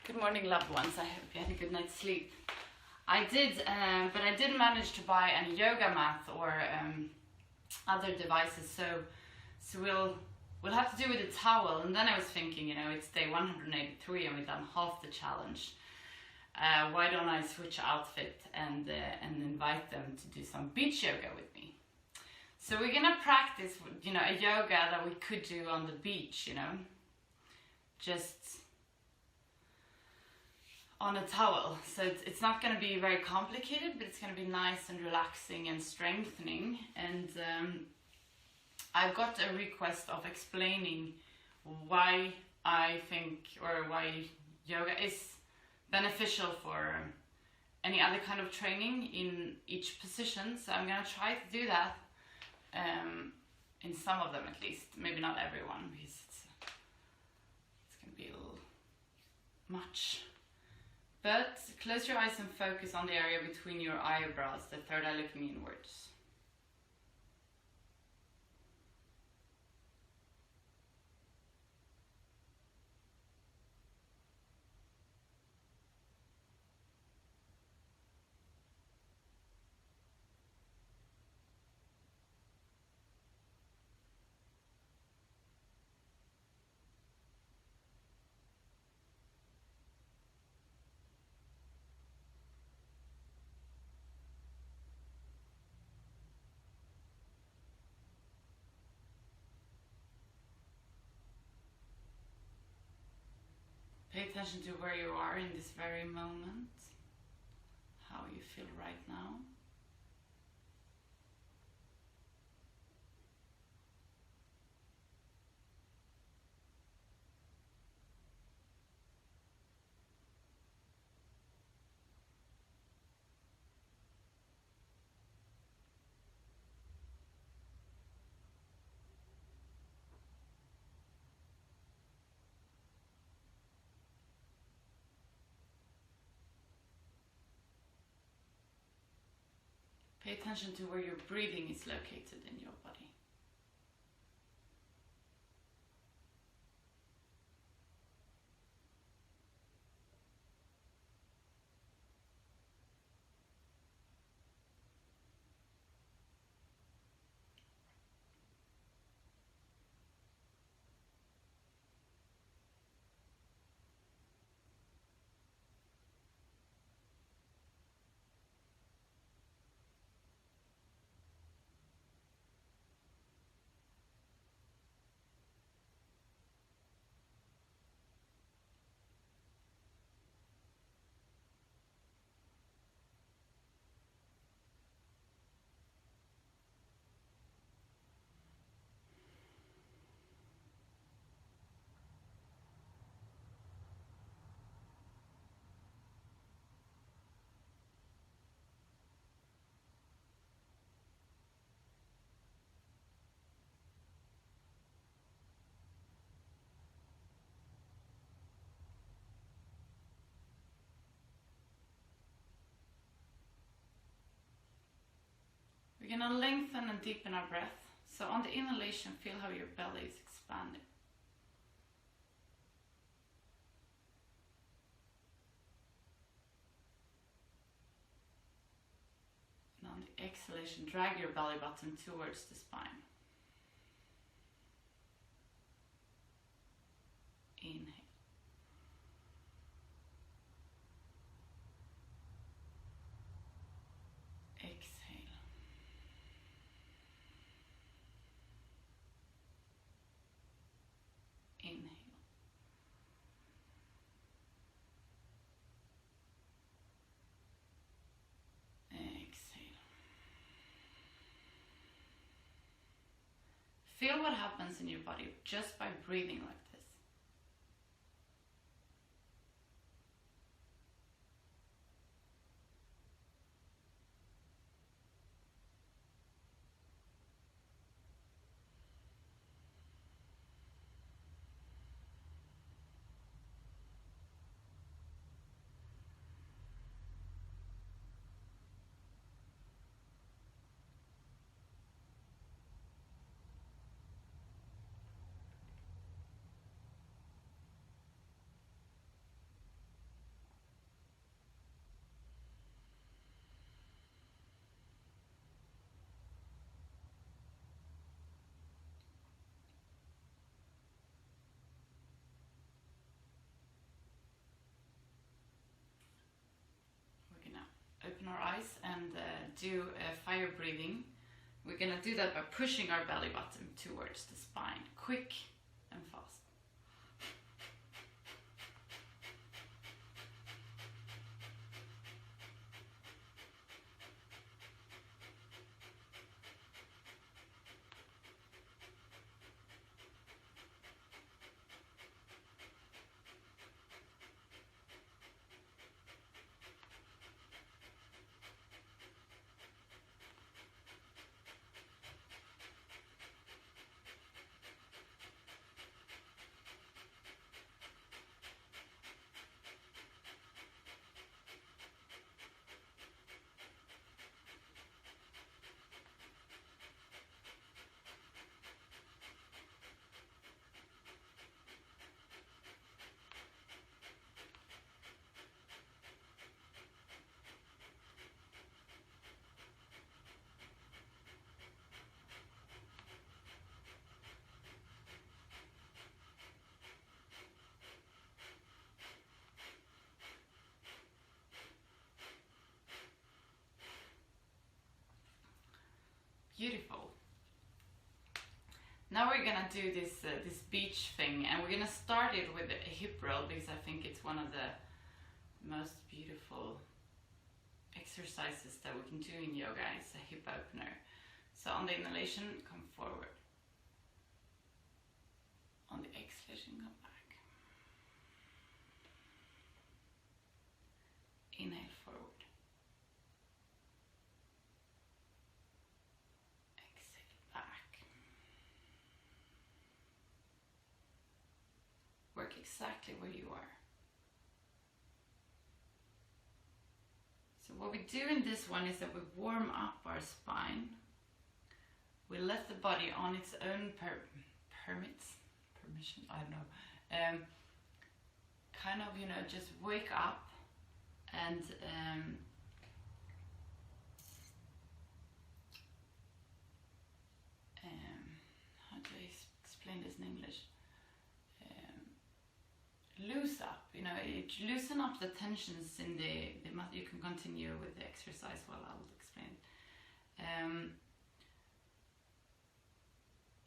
Good morning, loved ones. I hope you had a good night's sleep. I did, but I didn't manage to buy any yoga mats or other devices. So we'll have to do with a towel. And then I was thinking, it's day 183 and we've done half the challenge. Why don't I switch outfit and invite them to do some beach yoga with me? So we're gonna practice, a yoga that we could do on the beach, just on a towel. So it's not going to be very complicated, but it's going to be nice and relaxing and strengthening. And I got a request of explaining why I think, or why yoga is beneficial for any other kind of training in each position. So I'm going to try to do that in some of them at least. Maybe not everyone, because it's going to be a little much. But close your eyes and focus on the area between your eyebrows, the third eye looking inwards. Pay attention to where you are in this very moment, how you feel right now. Pay attention to where your breathing is located in your body. We're going to lengthen and deepen our breath. So on the inhalation, feel how your belly is expanding. And on the exhalation, drag your belly button towards the spine. Inhale. Inhale. Exhale. Feel what happens in your body just by breathing like this. our eyes and do fire breathing. We're gonna do that by pushing our belly button towards the spine, quick and fast. Beautiful. Now we're gonna do this this beach thing, and we're gonna start it with a hip roll because I think it's one of the most beautiful exercises that we can do in yoga. It's a hip opener. So on the inhalation, come forward. On the exhalation, come back. Inhale forward. Work exactly where you are. So what we do in this one is that we warm up our spine. We let the body on its own permission, I don't know, kind of, you know, just wake up and how do I explain this in English? Loose up, you know, loosen up the tensions in the muscle. You can continue with the exercise while I'll explain.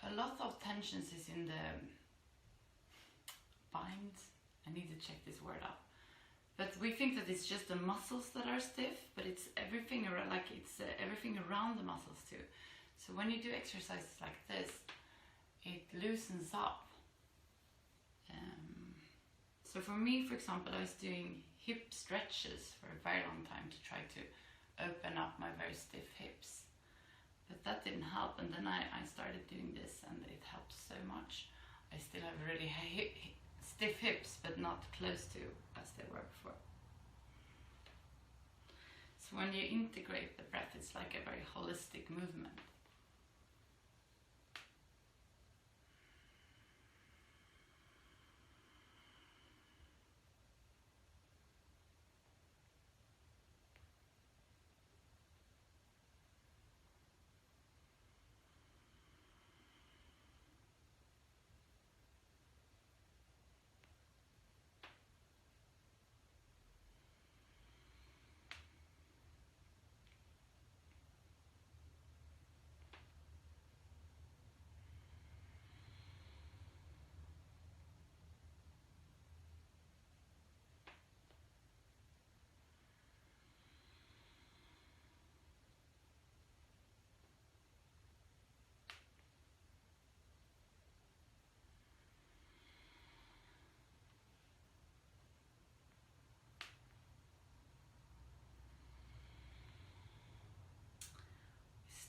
A lot of tensions is in the bind. I need to check this word out. But we think that it's just the muscles that are stiff, but it's everything around, like it's everything around the muscles too. So when you do exercises like this, it loosens up. So for me, for example, I was doing hip stretches for a very long time to try to open up my very stiff hips. But that didn't help, and then I started doing this and it helped so much. I still have really stiff hips, but not close to as they were before. So when you integrate the breath, it's like a very holistic movement.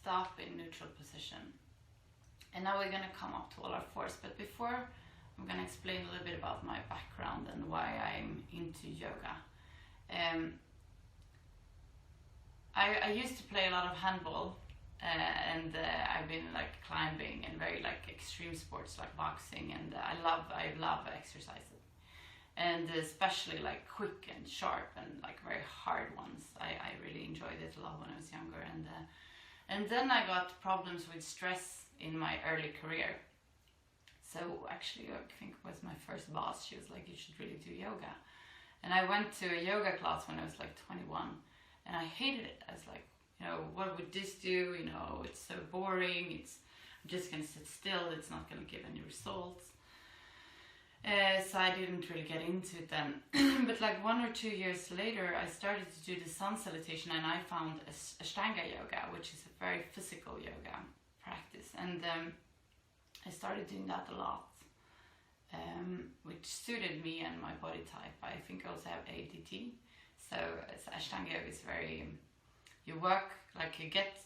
Stop in neutral position. And now we're going to come up to all our fours, but before I'm going to explain a little bit about my background and why I'm into yoga. I used to play a lot of handball, and I've been like climbing and very like extreme sports like boxing, and I love exercises, and especially like quick and sharp and like very hard ones. I really enjoyed it a lot when I was younger, and then I got problems with stress in my early career. So actually, I think it was my first boss. She was like, "You should really do yoga." And I went to a yoga class when I was like 21, and I hated it. I was like, you know, what would this do? You know, it's so boring. I'm just gonna sit still. It's not gonna give any results. So I didn't really get into it then. But like 1 or 2 years later, I started to do the sun salutation, and I found Ashtanga yoga, which is a very physical yoga practice. And I started doing that a lot, which suited me and my body type. I think I also have ADT. So Ashtanga yoga is very, you work, like you get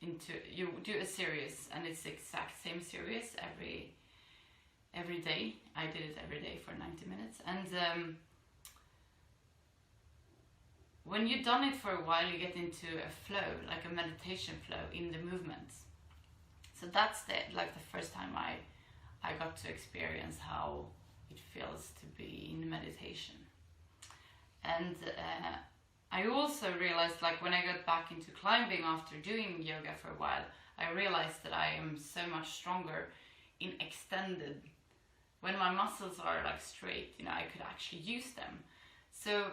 into, you do a series, and it's the exact same series every day. I did it every day for 90 minutes. And when you've done it for a while, you get into a flow, like a meditation flow in the movements. So that's the first time I got to experience how it feels to be in meditation. And I also realized, like when I got back into climbing after doing yoga for a while, I realized that I am so much stronger in extended. When my muscles are like straight, you know, I could actually use them. So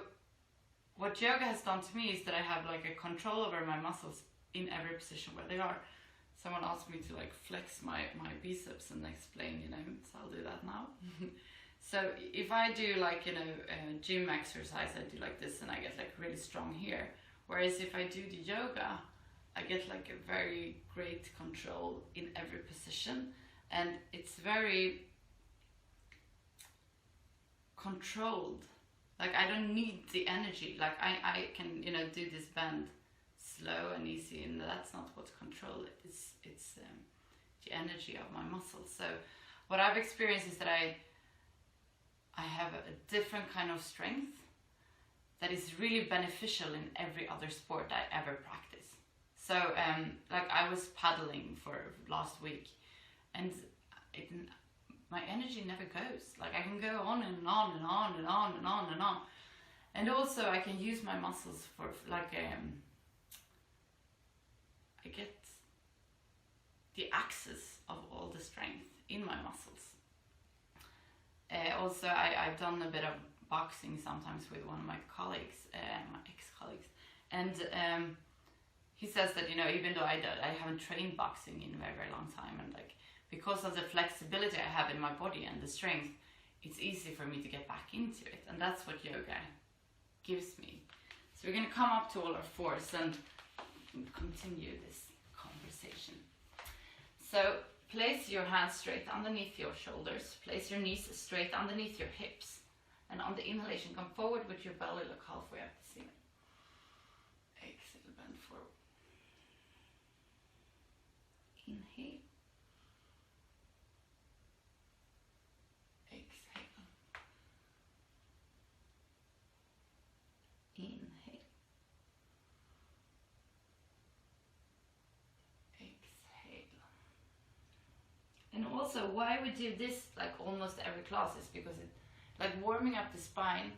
what yoga has done to me is that I have like a control over my muscles in every position where they are. Someone asked me to like flex my biceps and explain, you know, so I'll do that now. So if I do like, you know, gym exercise, I do like this and I get like really strong here. Whereas if I do the yoga, I get like a very great control in every position, and it's very controlled. Like I don't need the energy. Like I can, you know, do this bend slow and easy, and that's not what's control. It's the energy of my muscles. So what I've experienced is that I have a different kind of strength that is really beneficial in every other sport I ever practice. So like I was paddling for last week, and my energy never goes. Like I can go on and on and on and on and on and on. And also I can use my muscles for like I get the access of all the strength in my muscles. Also I've done a bit of boxing sometimes with one of my colleagues, my ex-colleagues, and he says that, you know, even though I haven't trained boxing in a very, very long time, and like because of the flexibility I have in my body and the strength, it's easy for me to get back into it. And that's what yoga gives me. So we're going to come up to all our fours and continue this conversation. So place your hands straight underneath your shoulders. Place your knees straight underneath your hips. And on the inhalation, come forward with your belly, look halfway up the ceiling. Exhale, bend forward. Inhale. Inhale. Exhale. And also why we do this like almost every class is because it, like warming up the spine,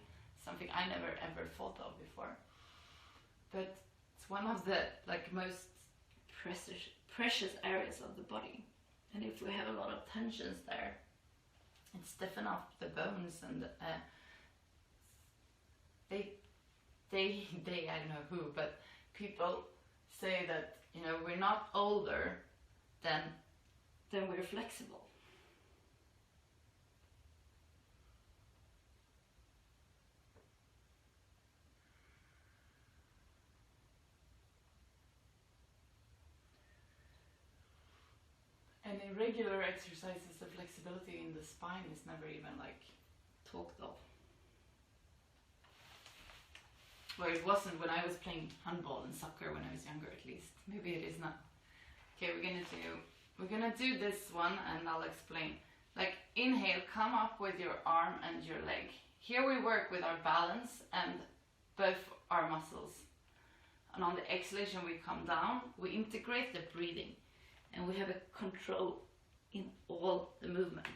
something I never ever thought of before. But it's one of the like most precious areas of the body. And if we have a lot of tensions there, it stiffen up the bones, and they I don't know who, but people say that, you know, we're not older than we're flexible. And in regular exercises, the flexibility in the spine is never even like talked of. Where it wasn't when I was playing handball and soccer when I was younger, at least. Maybe it is now. Okay, we're gonna do this one, and I'll explain. Like inhale, come up with your arm and your leg. Here we work with our balance and both our muscles. And on the exhalation we come down, we integrate the breathing, and we have a control in all the movements.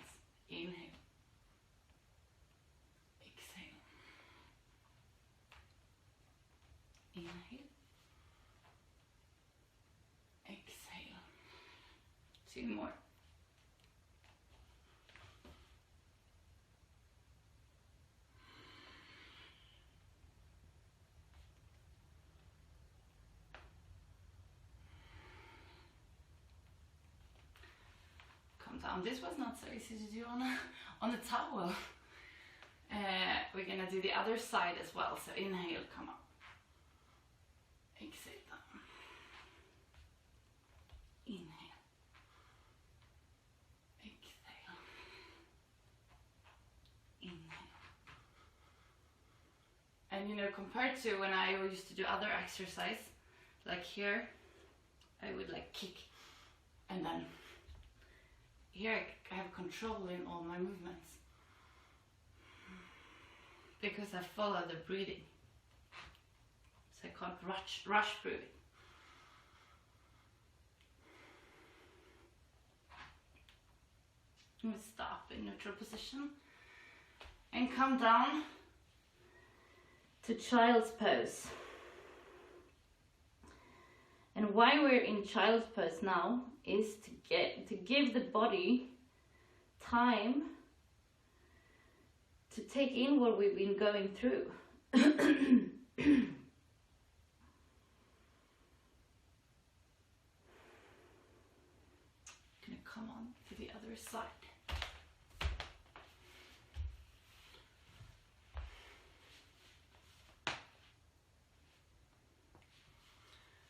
Inhale. Inhale. Exhale. 2 more. down. This was not so easy to do on a towel. We're gonna do the other side as well. So inhale, come up. Exhale down. Inhale. Exhale. Inhale. And you know, compared to when I used to do other exercise, like here, I would like kick, and then here I have control in all my movements because I follow the breathing, so I can't rush through it. We stop in neutral position and come down to child's pose. And why we're in child's pose now is to give the body time to take in what we've been going through. Gonna come on to the other side.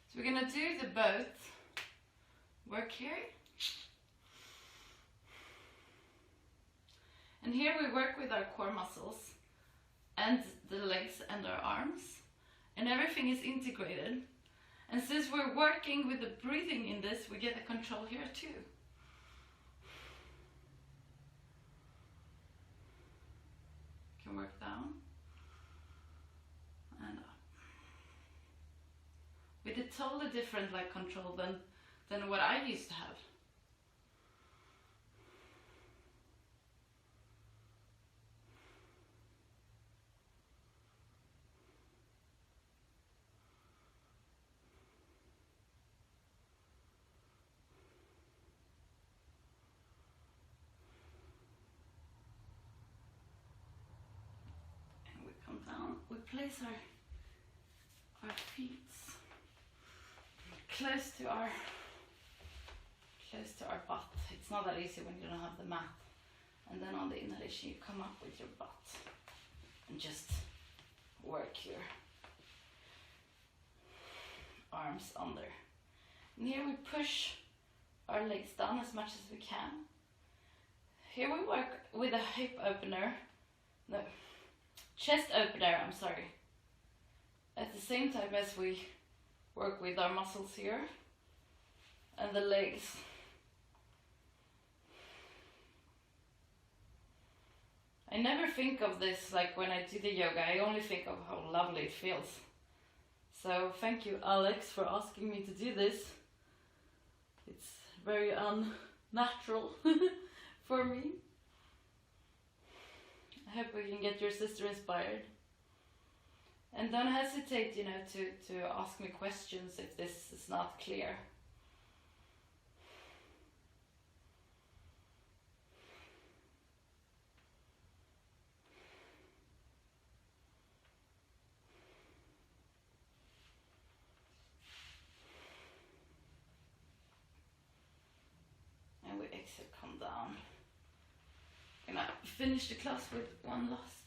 So we're gonna do the both work here. And here we work with our core muscles and the legs and our arms, and everything is integrated. And since we're working with the breathing in this, we get the control here too. Can work down and up. With a totally different like control than what I used to have. We place our feet close to our butt. It's not that easy when you don't have the mat. And then on the inhalation you come up with your butt and just work your arms under. And here we push our legs down as much as we can. Here we work with a hip opener. No. Chest opener, I'm sorry. At the same time as we work with our muscles here and the legs. I never think of this like when I do the yoga, I only think of how lovely it feels. So thank you, Alex, for asking me to do this. It's very unnatural for me. I hope we can get your sister inspired. And don't hesitate, you know, to ask me questions if this is not clear. And we exhale, come down. Gonna finish the class with one last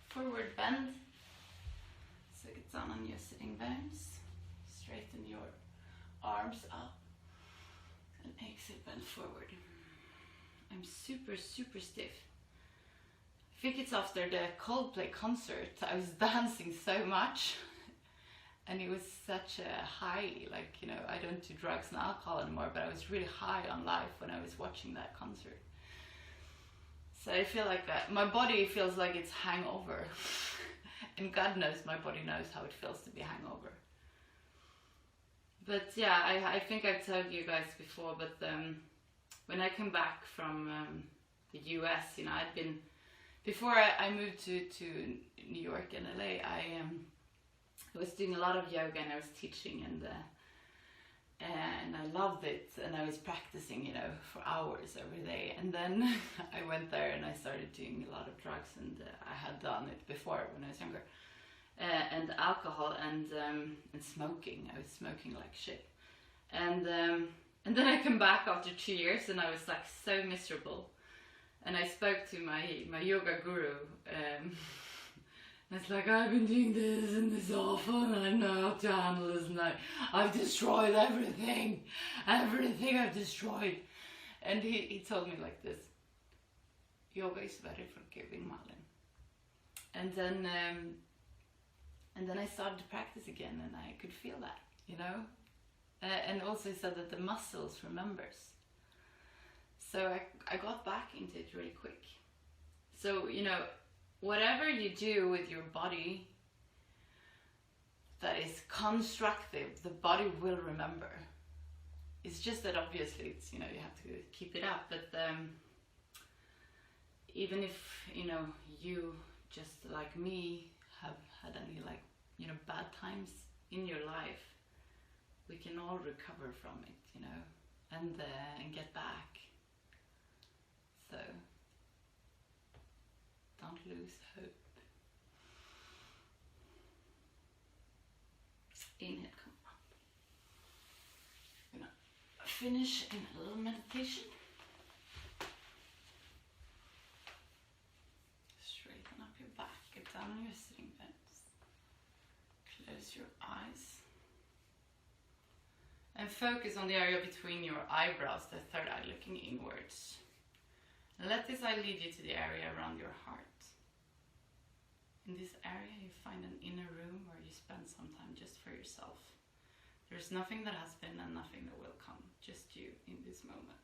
forward bend. So get down on your sitting bones, straighten your arms up, and exhale, bend forward. I'm super stiff. I think it's after the Coldplay concert. I was dancing so much, and it was such a high, like, you know, I don't do drugs and alcohol anymore, but I was really high on life when I was watching that concert. So I feel like that my body feels like it's hangover. And God knows my body knows how it feels to be hangover. But yeah, I think I've told you guys before, but when I came back from the US, you know, I'd been, before I moved to New York and LA, I was doing a lot of yoga and I was teaching, and I loved it, and I was practicing, you know, for hours every day. And then I went there and I started doing a lot of drugs, and I had done it before when I was younger, and alcohol and smoking. I was smoking like shit, and And then I come back after 2 years and I was like so miserable. And I spoke to my yoga guru. And it's like, I've been doing this and this awful and I know how to handle this and I've destroyed everything. Everything I've destroyed. And he told me like this. Yoga is very forgiving, Malin. And then I started to practice again and I could feel that, you know. And also said that the muscles remembers. So I got back into it really quick. So, you know, whatever you do with your body that is constructive, the body will remember. It's just that obviously it's, you know, you have to keep it up. But even if, you know, you just like me have had any like, you know, bad times in your life, we can all recover from it, you know, and get back. So don't lose hope. Inhale, come up. I'm gonna finish in a little meditation. Straighten up your back, get down on your sitting bones. Close your eyes. And focus on the area between your eyebrows, the third eye looking inwards. And let this eye lead you to the area around your heart. In this area you find an inner room where you spend some time just for yourself. There's nothing that has been and nothing that will come, just you in this moment.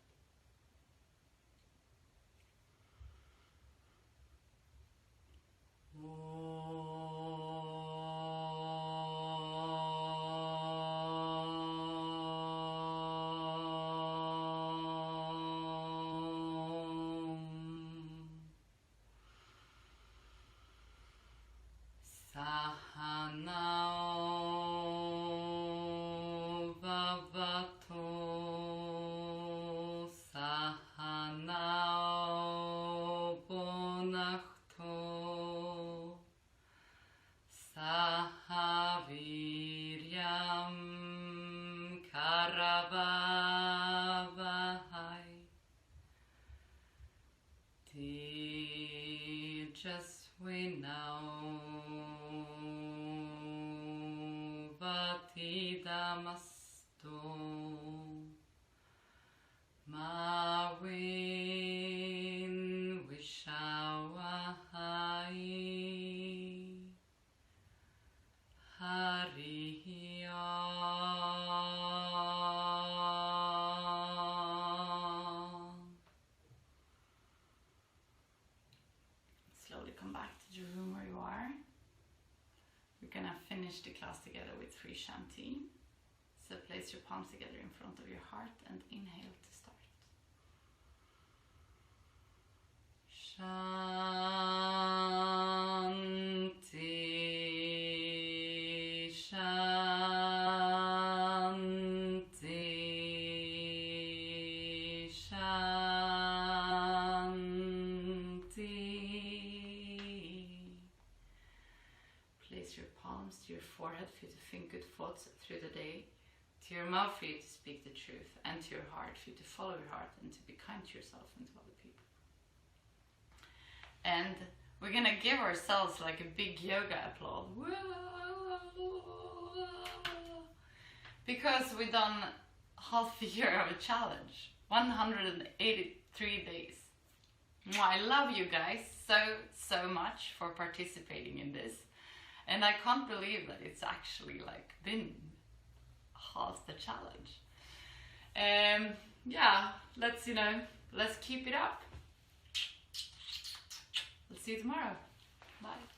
Come back to the room where you are. We're gonna finish the class together with 3 Shanti. So place your palms together in front of your heart and inhale to start. Shanti, Shanti, Shanti. Place your palms to your forehead for you to think good thoughts through the day, to your mouth for you to speak the truth, and to your heart for you to follow your heart and to be kind to yourself and to other people. And we're gonna give ourselves like a big yoga applause. Because we've done half a year of a challenge, 183 days. I love you guys so much for participating in this. And I can't believe that it's actually like been half the challenge. Yeah, let's keep it up. Let's see you tomorrow. Bye.